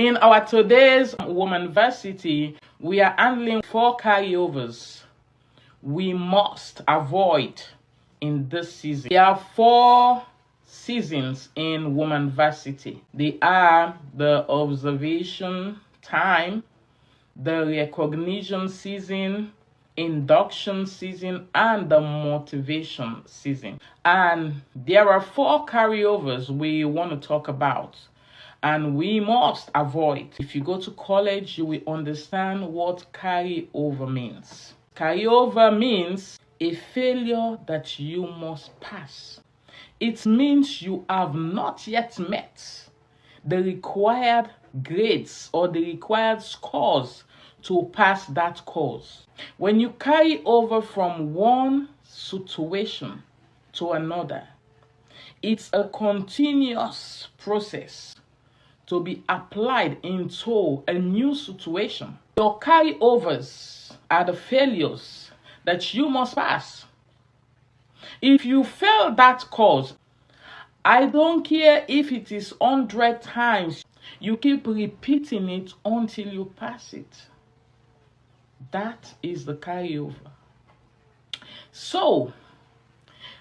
In our today's Women-versity, we are handling 4 carryovers we must avoid in this season. There are 4 seasons in Women-versity. They are the observation time, the recognition season, induction season, and the motivation season. And there are 4 carryovers we want to talk about, and we must avoid. If you go to college, you will understand what carryover means. Carryover means a failure that you must pass. It means you have not yet met the required grades or the required scores to pass that course. When you carry over from one situation to another, it's a continuous process to be applied into a new situation. Your carryovers are the failures that you must pass. If you fail that course, I don't care if it is 100 times, you keep repeating it until you pass it. That is the carryover. So,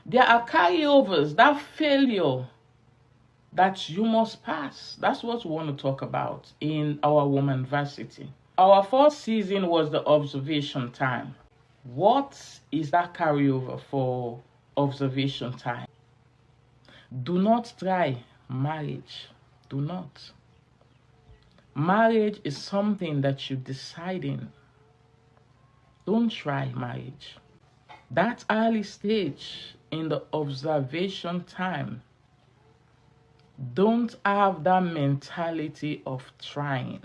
there are carryovers, that failure that you must pass. That's what we want to talk about in our Women-versity. Our first season was the observation time. What is that carryover for observation time? Do not try marriage. Do not. Marriage is something that you decide in. Don't try marriage. That early stage in the observation time, don't have that mentality of trying.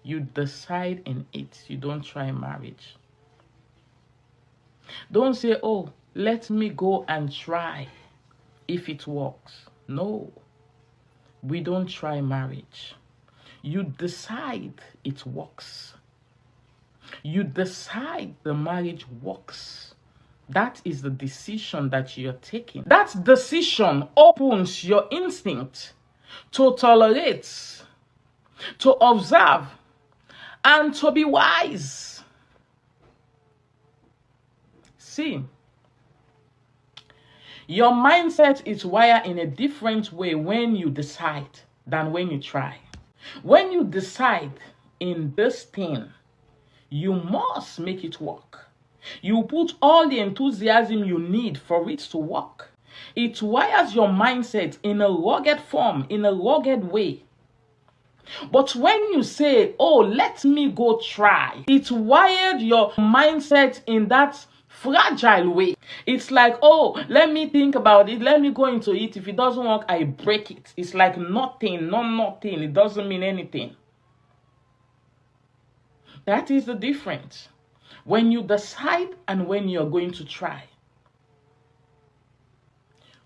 You decide in it. You don't try marriage. Don't say, oh, let me go and try if it works. No, we don't try marriage. You decide it works. You decide the marriage works. That is the decision that you're taking. That decision opens your instinct to tolerate, to observe, and to be wise. See, your mindset is wired in a different way when you decide than when you try. When you decide in this thing, you must make it work. You put all the enthusiasm you need for it to work. It wires your mindset in a rugged form, in a rugged way. But when you say, oh, let me go try, it wired your mindset in that fragile way. It's like, oh, let me think about it. Let me go into it. If it doesn't work, I break it. It's like nothing, nothing. It doesn't mean anything. That is the difference. When you decide and when you're going to try.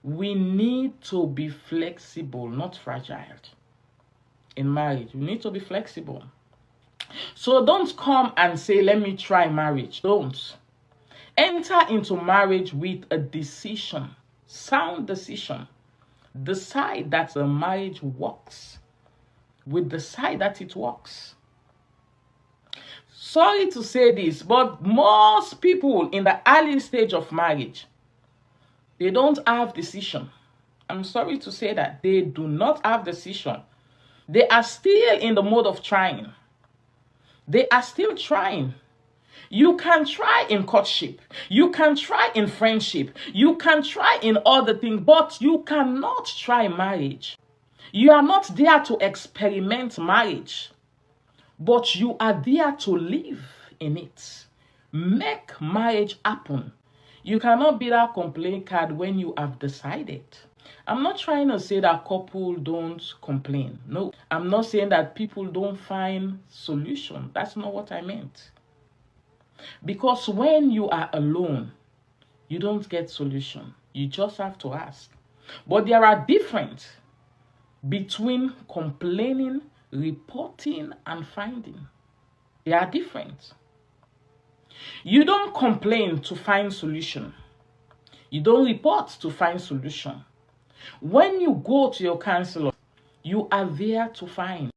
We need to be flexible, not fragile. In marriage, we need to be flexible. So don't come and say, let me try marriage. Don't. Enter into marriage with a decision, sound decision. Decide that the marriage works. We decide that it works. Sorry to say this, but most people in the early stage of marriage, they don't have decision. I'm sorry to say that. They do not have decision. They are still in the mode of trying. They are still trying. You can try in courtship. You can try in friendship. You can try in other things, but you cannot try marriage. You are not there to experiment marriage, but you are there to live in it. Make marriage happen. You cannot be that complaint card when you have decided. I'm not trying to say that couples don't complain. No, I'm not saying that people don't find solution. That's not what I meant. Because when you are alone, you don't get solution. You just have to ask. But there are difference between complaining, reporting, and finding. They are different. You don't complain to find solution. You don't report to find solution. When you go to your counselor, you are there to find.